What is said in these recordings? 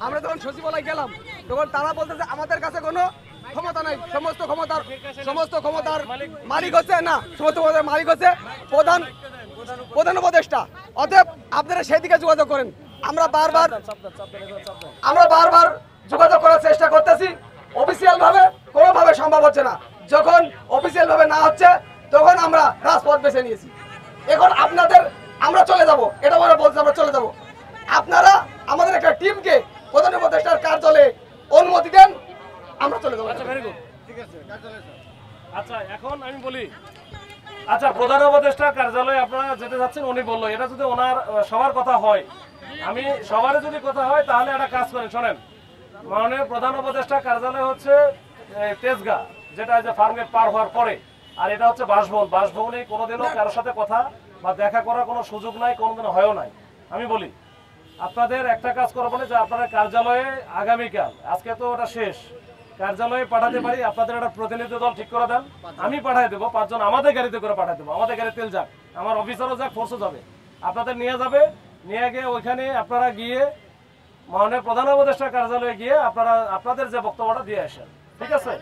আমরা যখন সচিবালয় গেলাম তখন তারা বলতেছে আমাদের কাছে কোনো ক্ষমতা নাই, সমস্ত ক্ষমতার মালিক হচ্ছে না, সমস্ত ক্ষমতার মালিক হচ্ছে প্রধান উপদেষ্টা। অতএব আপনারা সেই দিকে যোগাযোগ করেন। আমরা বারবার যোগাযোগ করার চেষ্টা করতেছি, অফিসিয়াল ভাবে কোনোভাবে সম্ভব হচ্ছে না। যখন অফিসিয়াল ভাবে না হচ্ছে তখন আমরা রাজপথ বেছে নিয়েছি। এখন আমরা চলে যাব, এটা বলে বলছি আমরা চলে যাব। আপনারা আমাদের একটা টিমকে প্রধান উপদেষ্টার কার্যালয়ে অনুমতি দেন, আমরা চলে যাবো। আচ্ছা, ভেরি গুড, ঠিক আছে। আচ্ছা, এখন আমি বলি, আচ্ছা প্রধান উপদেষ্টার কার্যালয়ে আপনারা যেতে যাচ্ছেন, উনি বললো এটা যদি ওনার সবার কথা হয়, আমি সবার যদি কথা হয় তাহলে একটা কাজ করেন, শোনেন। মাননীয় প্রধান উপদেষ্টা কার্যালয় হচ্ছে তেজগাঁ, যেটা যে ফার্মগেট পার হওয়ার পরে, আর এটা হচ্ছে বাসভবনে কোনোদিনও কারোর সাথে কথা বা দেখা করার কোনো সুযোগ নাই, কোনোদিনও হয়ও নাই। আমি বলি আপনাদের একটা কাজ করবো না, যে আপনারা কার্যালয়ে আগামীকাল, আজকে তো ওটা শেষ, কার্যালয়ে পাঠাতে পারি, আপনাদের একটা প্রতিনিধি দল ঠিক করে দেন, আমি পাঠাই দেবো 5 জন, আমাদের গাড়িতে করে পাঠাই দেবো, আমাদের গাড়ি তেল যাক, আমার অফিসারও যাক, ফোর্সও যাবে, আপনাদের নিয়ে যাবে, নিয়ে গিয়ে ওইখানে আপনারা গিয়ে মাননীয় প্রধান উপদেষ্টার কার্যালয়ে গিয়ে আপনারা আপনাদের যে বক্তব্যটা দিয়ে আসেন, ঠিক আছে?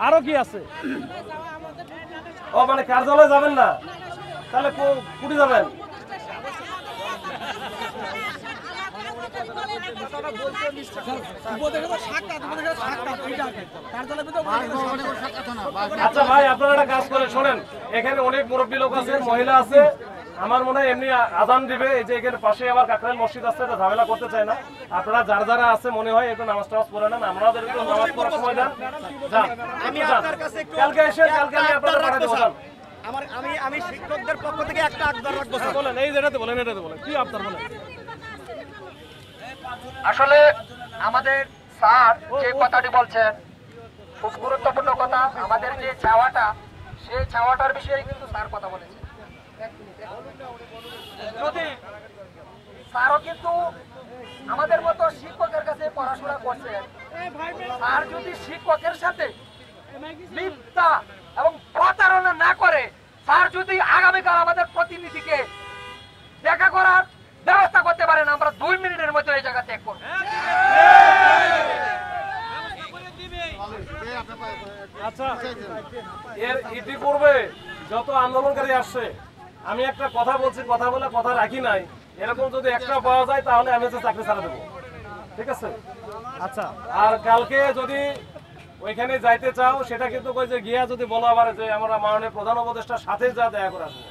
আরো কি আছে? ও মানে কার্যালয়ে যাবেন না, তাহলে কুটি যাবেন? আচ্ছা ভাই, আপনারা একটা কাজ করেন, শোনেন, এখানে অনেক মুরব্বী লোক আছে, মহিলা আছে, আমার মনে হয় এমনি আজান দিবে, এই যে এখানে পাশে আবার কাকরাইল মসজিদ আছে, এটা ঝামেলা করতে চায় না। আপনারা যারা আছে মনে হয় একটু নামাজ টামাজ পড়ে নেন, আমাদের একটু নামাজ পড়ার সময় দেন, কালকে এসে কালকে আমি আপনাদের পাঠিয়ে দেবো। আমি শিক্ষকদের পক্ষ থেকে একটা আবদার রাখবো। বলেন, এই যেটাতে বলেন, এটাতে বলেন, কি আবদার বলেন? আসলে আমাদের স্যার যে কথাটি বলছেন খুব গুরুত্বপূর্ণ কথা। আমাদের যে চাওয়াটা, সেই চাওয়াটার বিষয়ে কিন্তু স্যার কথা বলেছেন। যদি স্যারও কিন্তু আমাদের মতো শিক্ষকের কাছে পড়াশোনা করছেন, স্যার যদি শিক্ষকের সাথে মিথ্যা এবং প্রতারণা না করে, স্যার যদি আগামীকাল আমাদের প্রতিনিধিকে দেখা করার ব্যবস্থা করতে পারেন, আমরা 2 মিনিটের মধ্যে এই জায়গা ত্যাগ করব। আচ্ছা, এর ইতিপূর্বে যত আন্দোলনকারী আসছে, আমি একটা কথা বলছি, কথা বলে কথা রাখি নাই, এরকম যদি একটা পাওয়া যায় তাহলে আমি হচ্ছে চাকরি ছাড়া দেবো, ঠিক আছে? আচ্ছা, আর কালকে যদি ওইখানে যাইতে চাও, সেটা কিন্তু কই যে গিয়া যদি বলা আবার যে আমরা মাননীয় প্রধান উপদেষ্টার সাথে যা দেখা করে আসবো,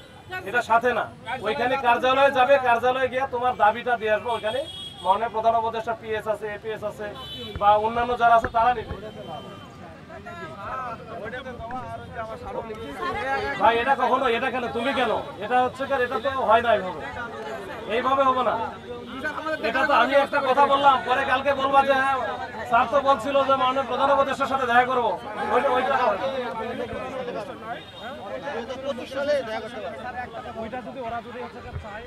এটা সাথে না, ওইখানে কার্যালয়ে যাবে, কার্যালয়ে গিয়া তোমার দাবিটা দিয়ে আসবো। ওইখানে মাননীয় প্রধান উপদেষ্টা পিএস আছে, এপিএস আছে, বা অন্যান্য যারা আছে তারা নিবে। ভাই এটা কখনো, এটা কেন তুমি কেন, এটা হচ্ছে এটা তো হয় না, এইভাবে হবে না। এটা তো আমি একটা কথা বললাম, পরে কালকে বলবা যে হ্যাঁ স্যার তো বলছিল যে মাননীয় প্রধান উপদেষ্টার সাথে দেখা করবো, ওইটা যদি ওরা যদি চায়।